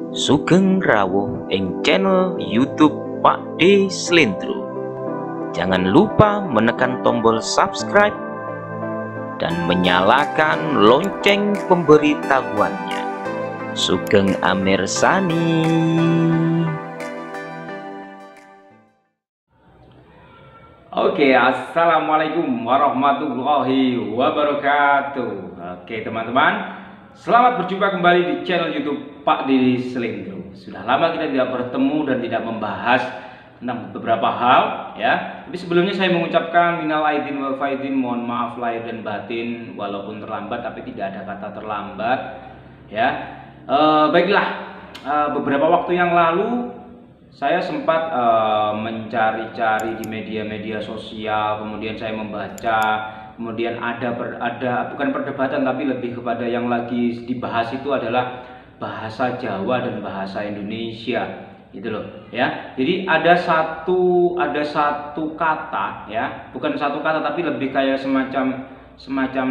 Sugeng rawuh ing channel YouTube Pak D Slendro. Jangan lupa menekan tombol subscribe dan menyalakan lonceng pemberitahuannya. Sugeng amirsani. Oke, assalamualaikum warahmatullahi wabarakatuh. Oke teman-teman, selamat berjumpa kembali di channel YouTube Pak D Slendro. Sudah lama kita tidak bertemu dan tidak membahas tentang beberapa hal, ya. Tapi sebelumnya saya mengucapkan minal aidin wal faizin, mohon maaf lahir dan batin, walaupun terlambat tapi tidak ada kata terlambat, ya. Baiklah, beberapa waktu yang lalu saya sempat mencari-cari di media-media sosial, kemudian saya membaca, kemudian ada bukan perdebatan tapi lebih kepada yang lagi dibahas itu adalah bahasa Jawa dan bahasa Indonesia, gitu loh, ya. Jadi ada satu kata, ya, bukan satu kata tapi lebih kayak semacam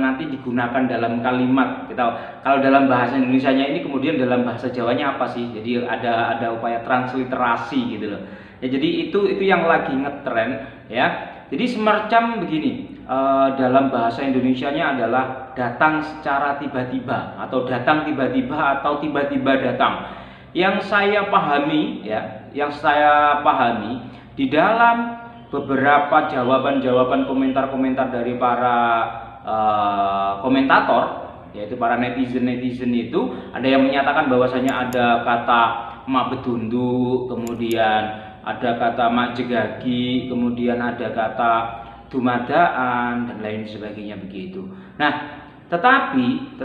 nanti digunakan dalam kalimat. Kita kalau dalam bahasa Indonesianya ini kemudian dalam bahasa Jawanya apa sih? Jadi ada upaya transliterasi, gitu loh. Ya, jadi itu yang lagi ngetren, ya. Jadi semacam begini, dalam bahasa Indonesianya adalah datang secara tiba-tiba atau datang tiba-tiba atau tiba-tiba datang. Yang saya pahami, ya, di dalam beberapa jawaban-jawaban komentar-komentar dari para komentator, yaitu para netizen itu, ada yang menyatakan bahwasanya ada kata mak bedundu, kemudian ada kata mak jegagi, kemudian ada kata dumadaan dan lain sebagainya begitu. Nah, tetapi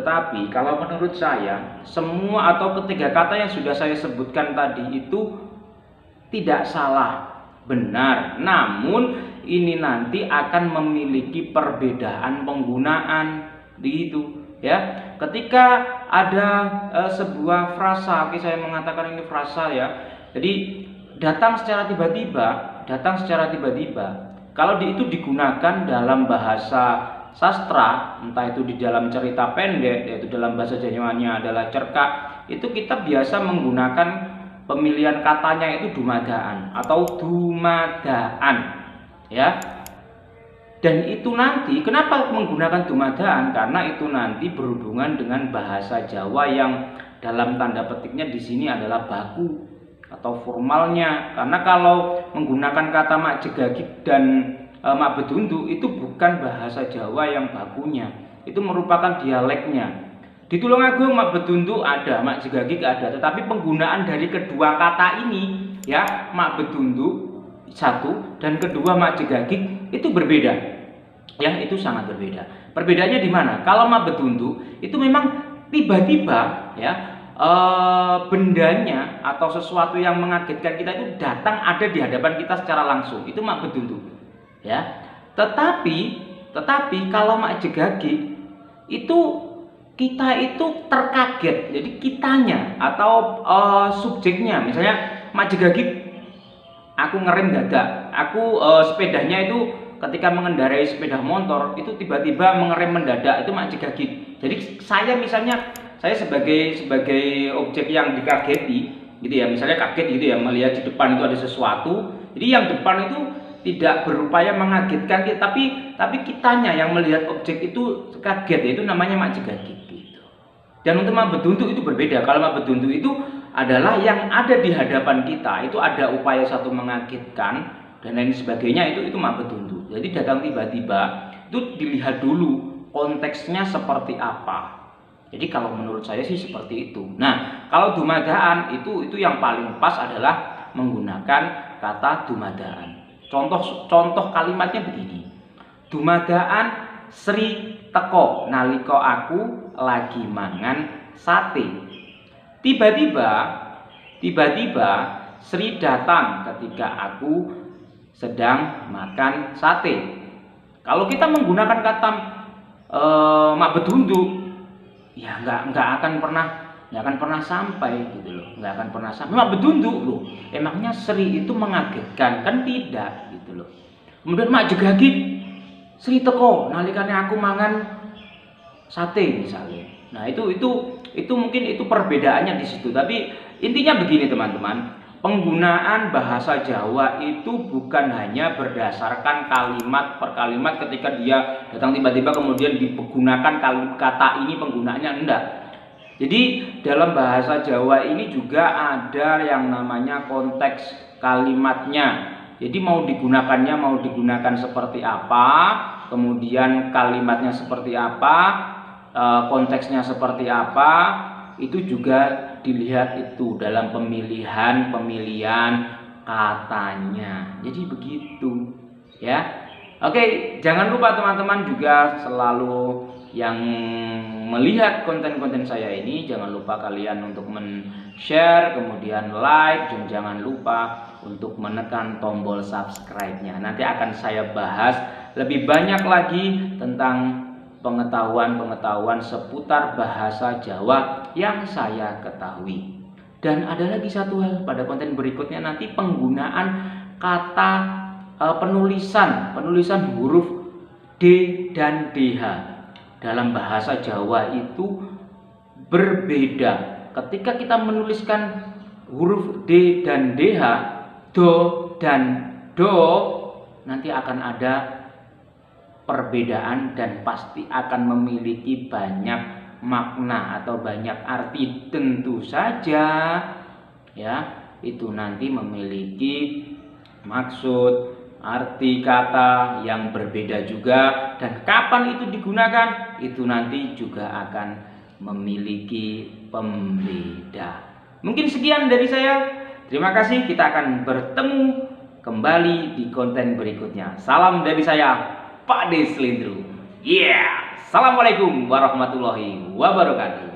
kalau menurut saya semua atau ketiga kata yang sudah saya sebutkan tadi itu tidak salah, benar, namun ini nanti akan memiliki perbedaan penggunaan, begitu, ya. Ketika ada sebuah frasa, oke, saya mengatakan ini frasa, ya. Jadi datang secara tiba-tiba, kalau itu digunakan dalam bahasa sastra, entah itu di dalam cerita pendek, yaitu dalam bahasa Jawanya adalah cerkak, itu kita biasa menggunakan pemilihan katanya itu dumadaan atau dumadaan, ya. Dan itu nanti kenapa menggunakan dumadaan? Karena itu nanti berhubungan dengan bahasa Jawa yang dalam tanda petiknya di sini adalah baku atau formalnya. Karena kalau menggunakan kata mak jegagik dan mak bedundu itu bukan bahasa Jawa yang bakunya, itu merupakan dialeknya. Di Tulungagung mak bedundu ada, mak jegagik ada, tetapi penggunaan dari kedua kata ini, ya, mak bedundu satu dan kedua mak jegagik itu berbeda, ya, itu sangat berbeda. Perbedaannya di mana? Kalau mak bedundu itu memang tiba-tiba, ya, bendanya atau sesuatu yang mengagetkan kita itu datang ada di hadapan kita secara langsung, itu mak bedundu, ya. Tetapi kalau mak jegagik itu kita itu terkaget, jadi kitanya atau subjeknya, misalnya mak jegagik, aku ngerem dadak, aku sepedanya itu ketika mengendarai sepeda motor itu tiba-tiba mengerem mendadak, itu mak jegagik. Jadi saya sebagai objek yang dikageti, gitu ya, misalnya kaget gitu ya, melihat di depan itu ada sesuatu, jadi yang depan itu tidak berupaya mengagetkan kita, tapi kitanya yang melihat objek itu kaget, itu namanya mak jegagik, gitu. Dan untuk mak bedundu itu berbeda. Kalau mak bedundu itu adalah yang ada di hadapan kita, itu ada upaya satu mengagetkan dan lain sebagainya, itu mak bedundu. Jadi datang tiba-tiba itu dilihat dulu konteksnya seperti apa. Jadi kalau menurut saya sih seperti itu. Nah, kalau dumadaan itu yang paling pas adalah menggunakan kata dumadaan. Contoh kalimatnya begini. Dumadaan Sri teko naliko aku lagi mangan sate. Tiba-tiba Sri datang ketika aku sedang makan sate. Kalau kita menggunakan kata mak bedundu, ya nggak akan pernah sampai, gitu loh, nggak akan pernah sampai. Mak bedundu loh, emangnya Sri itu mengagetkan? Kan tidak, gitu loh. Kemudian mak jegagik, Sri teko nalikane aku mangan sate misalnya. Nah, itu itu mungkin itu perbedaannya di situ. Tapi intinya begini teman-teman, penggunaan bahasa Jawa itu bukan hanya berdasarkan kalimat per kalimat ketika dia datang tiba-tiba kemudian digunakan kata ini penggunaannya, enggak. Jadi dalam bahasa Jawa ini juga ada yang namanya konteks kalimatnya. Jadi mau digunakan seperti apa, kemudian kalimatnya seperti apa, konteksnya seperti apa, itu juga dilihat itu dalam pemilihan katanya. Jadi begitu ya. Oke, jangan lupa teman-teman juga selalu yang melihat konten-konten saya ini, jangan lupa kalian untuk share, kemudian like, dan jangan lupa untuk menekan tombol subscribe-nya. Nanti akan saya bahas lebih banyak lagi tentang pengetahuan seputar bahasa Jawa yang saya ketahui. Dan ada lagi satu hal pada konten berikutnya, nanti penggunaan kata penulisan huruf D dan DH dalam bahasa Jawa itu berbeda. Ketika kita menuliskan huruf D dan DH, do dan do, nanti akan ada perbedaan dan pasti akan memiliki banyak makna atau banyak arti. Tentu saja ya, itu nanti memiliki maksud, arti kata yang berbeda juga, dan kapan itu digunakan itu nanti juga akan memiliki pembeda. Mungkin sekian dari saya. Terima kasih, kita akan bertemu kembali di konten berikutnya. Salam dari saya, Pak D Slendro. Assalamualaikum warahmatullahi wabarakatuh.